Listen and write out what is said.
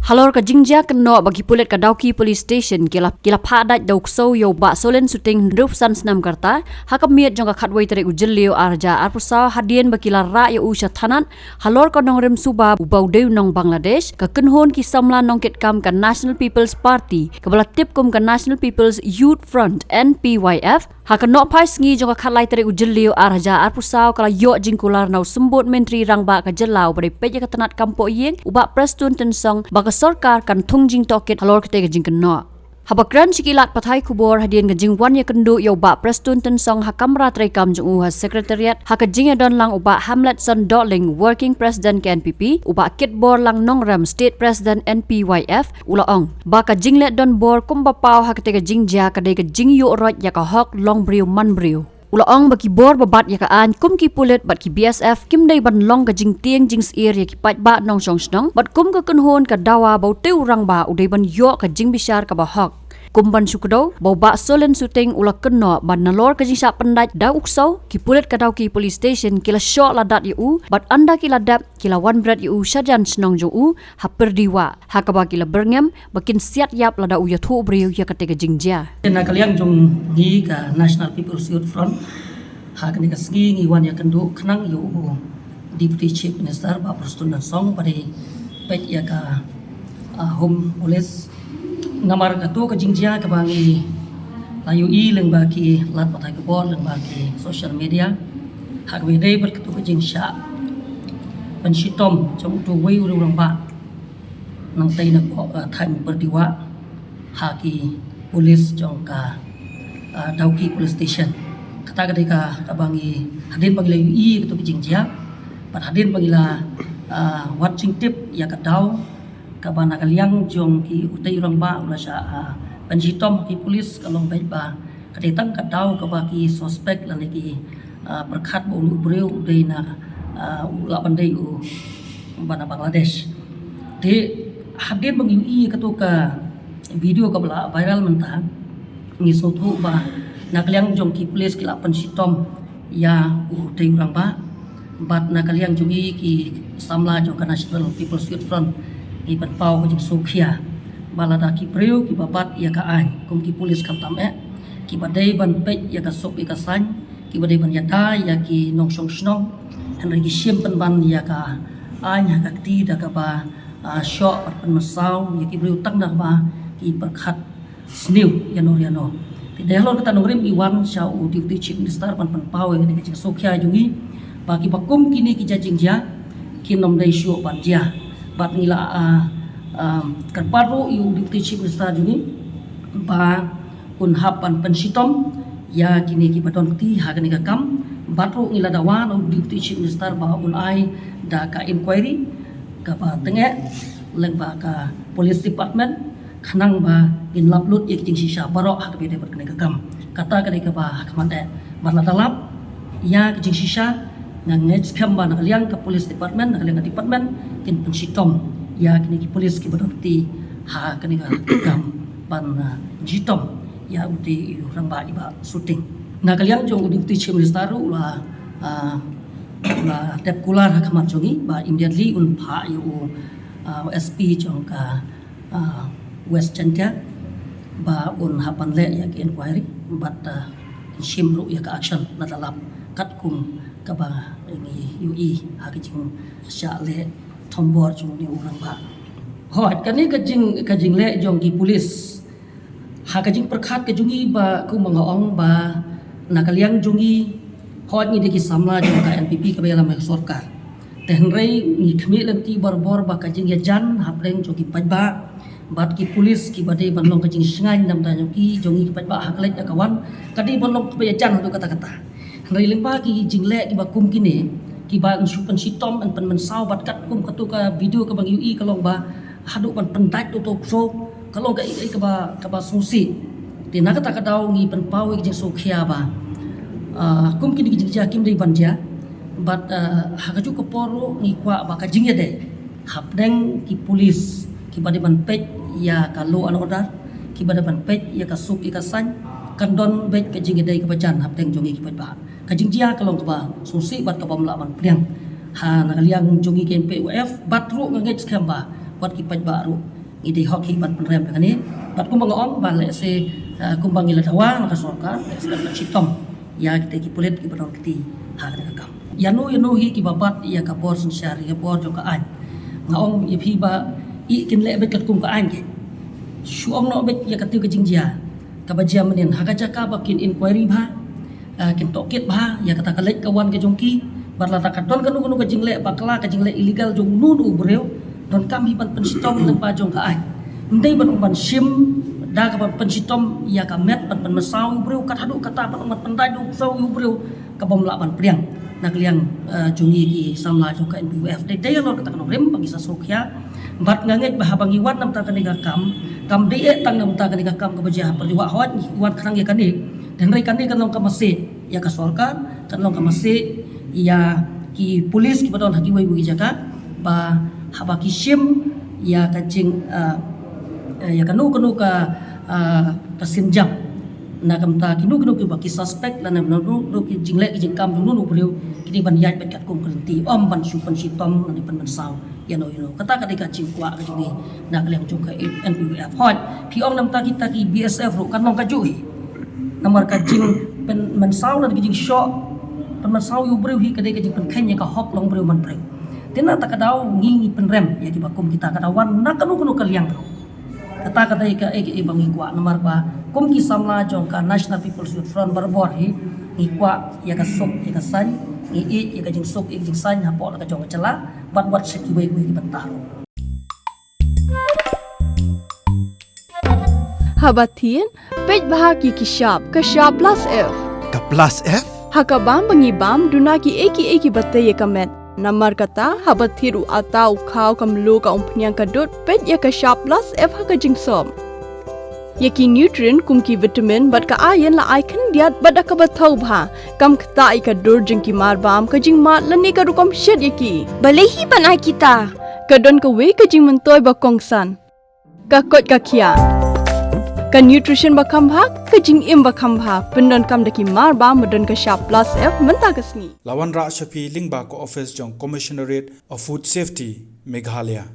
Halor ka jingja keno bagi pulet ka Dauki Police Station kila phadat daukso yo ba solen suting rup san snam karta hakamiet jong ka khatwai tere ujellio arja arpusa hadien bakila ra yo usha thanan halor ka nongrem suba ubau deu nong Bangladesh ka kenhon ki samla nong ketkam ka National People's Party ka bala tip kum ka National People's Youth Front NPYF hakano phai sngi jong ka khatlai tere ujellio arja arpusa kala yo jingkular nau sembut menteri rangba ka jelau pada peja ka tanat kampo yeng uba prestun tensong baka sorkar kan tungjing toket halor kete gajing keno. Habakran sikilat pathai kubor hadian gajing wan ya kendu yo ba prestun tensong hakamra trekam jung uha sekretariat hakajing don lang uba Hamletson Dotling working president KNPP uba kitbor lang nongram state president NPYF ulaong baka jinglet don bor kumba pau hakete gajing ja kadai gajing yo rot ya ka hok long brio man brio. Ulaong bagi bor babat ya kaan kum ki pulet bat ki BSF kim dai ban long ka jing tieng jing sir ya ki pat ba nong song snong bat kum ka kunhon ka dawa bau teu rang ba udai ban yo ka jing bisar ka ba hok kum ban sukdo bau ba solen suting ula keno ban nalor ka jing sa pendat da ukso ki pulet ka Dauki Police Station kila shot ladat yu bat anda kila dap kila wan brat yu sajan snong jo u haper diwa hakaba kila berngem bakin siat yap lada u ya thu brio ya ka te ka jing ja na kaliang jong ni ka National People's Youth Front ha ka ni ka sgi ngi wan ya kendu khnang yo Deputy Chief Minister ba Prestun Song pare pet ya ka Home Police ngamar ka tu ka jingjia ka bangi layu i leng ba ki lat patai ka bor leng ba ki social media ha ka dei ber ka tu ka jingsha ban shitom trong tu wei ru rang ba nang tai na tham berdiwa ha ki police jong ka Dauki Police Station kata ka bangi hadin bangi layu i ka tu ka jingjia pat hadin bangi la watching tip ya ka dau ka bana kaliang jong ki utai rang ba ula sha panjitom ki polis kalong baik ba kadetang ka dau ka ba ki suspect la ki perkhat bo breu dei na ula bandai u bana Bangladesh de hadin bang ui ka to ka video ka bala viral menta ngi so thu ba na kaliang jong ki polis ki la panjitom ya utai rang ba bat na kaliang jong ki samla jong ka National People's Youth Front iban pau ka sukhia balada ki preu ki babat ya ka an kum ki polis kam tam ki badai ban pe ya ka sok ka san ki badai ban ya da ya ki nong song snong han ri sim pan ban ya ka an ya ka ti da ka ba sho pan masau ya ki preu tang da ba ki perkhat sniu ya no ti de lo ka nongrim i wan sha u Deputy Chief Minister pan pau ya ki sukhia jungi ba ki bakum kini ki jajing ja ki nom dai shu pan ja bat ngila karparo yu Deputy Chief Minister juni ba unhapan pensitom ya kini ki badon ti ha kini ka kam batro ngila dawan u Deputy Chief Minister ba unai da ka inquiry ka ba tenge leng ba ka Police Department khanang ba in laplut ik jing sisa baro ha ka bede ber kini ka kam kata kini ka ba kamande barla dalap ya jing sisa ngangej kam ba nakaliang ka Police Department nakaliang ka department kin pensitom ya kini ki polis ki berarti ha kini ka kam ban jitom ya uti rang ba iba shooting na kaliang jong Deputy Chief Minister ula tep kular ha kamat jongi ba immediately un pha yu SP jong ka West Chantia ba un hapan le ya ki inquiry but shimru ya ka action na talap kat kum ka ba ngi UI ha ki jing sha le thombor chung ni urang ba hot kani ka jing le jong ki police ha ka jing perkhat ka jungi ba ku mangaong ba nakaliang jungi hot ni de ki samla jong ka NPP ka bela ma sarkar tenrei ni khmi lenti bor ba ka jing ya jan hapreng jong ki pajba bat ki police ki bade ban long ka jing singai nam ta jong ki jongi ki pajba haklek ka kawan kadi ban long ka ya jan tu kata-kata rei lengba ki jing le ki ba kum kini ki ba supan sitom an pan mensau bat kat kum katu ka video ka bang UI kalong ba hadu pan pendat tu so kalong ka ka ba susi tina kata ka daw ngi pan pawi ki so khia ba kum kini ki jakim dei ban ja bat ha ka ju ka poro ngi kwa ba ka jing ya de hapdeng ki police ki ba de ban pet ya ka law and order ki ba de ban pet ya ka suk ka san kan don bet ka jing dei ka ba jan hapdeng jongi ki ba ka jing jia kalong ka ba susi bat ka ba mlaban priang ha nakaliang jongi KNPYF batru ngangej skamba wat ki paj baru Ide hoki bat penrem kan ni. Bat kumbang ong balik se kumbang ila dawa nak sorka sekarang citom ya kita ki pulit ki badong kiti hak ni kam. Yanu hi ki babat ya ka bor syari ya bor jo ka an. Ngaong ya phi ba i kin le bet kum ka an ke. Shuong no bet ya ka tiu ka jingjia. Ka bajia menin hak jaka ba kin inquiry ba kin tokit ba ya kata kalek kawan ke jongki barlata katon kanu ka jingle bakla ka jingle illegal jong nunu breu don kami ban pensitong le ba jong ka ai ndai ban umban sim da ka ban pensitom ya ka met ban mesau breu kat hadu kata ban umat pandai do sau breu ka bom la ban priang nak liang jongi ki samla jong ka NPWF dai lor kata kanu rem bagi sasokya bat nganget bah bangi wan nam ta kaniga kam dai tang nam ta kaniga kam ka bajia perliwa hot wan khanang ya kani dan rai kani kan long ka masjid ya ka sorkar kan long ka masjid ya ki polis ki badon haki wai jaka ba habaki sim ya kacing ya kanu ka kasinjam na kamta kinu ki baki suspect lan na no ki jingle ki jingkam nu breu kini ban yat bet kat kum kerenti om ban su pan sitom nan pan saw you know kata ka cing kwa ka jingi na kaleng jung ka NPWF hot ki om nam ta kita ki BSF ro kan long ka jui nomor ka jing pen man saw lan ki jing shot pan man saw yu breu hi ka de ka jing pen khanya ka hok long breu man breu tina ta kadau ngi penrem ya di bakum kita kadawan na kanu kaliang kata ka bangi kwa nomor ba kum ki samla jong ka National People's Youth Front barbor hi kwa ya ka sok ya ka san ngi ya ka jing sok ya jing san ha po la ka jong chala bat seki wei ki bantaro Habatin pej bahagi ki shop ka shop plus F Ka plus F? hakabam bangi bam duna ki eki batte ye kamet Namar kata habat thiru atau kau kamlu ka umpnyang kadut pet ya ka shop plus F ha ka jingsom. Yaki nutrient kum ki vitamin bat ka iron la icon diat bat ka bathau bha kam kta I ka dur jing ki mar bam ka jing mat lani ka rukom shed yaki. Balehi banai kita. Ka don ka we ka jing mentoy ba kongsan. Ka kot ka kia. Ka nutrition ba kam bha ka jing im ba kam bha pendon kam daki mar bam modon ka shop plus F menta ka sngi. Lawan Ra Shafi Lingba ko office jong Commissionerate of Food Safety Meghalaya.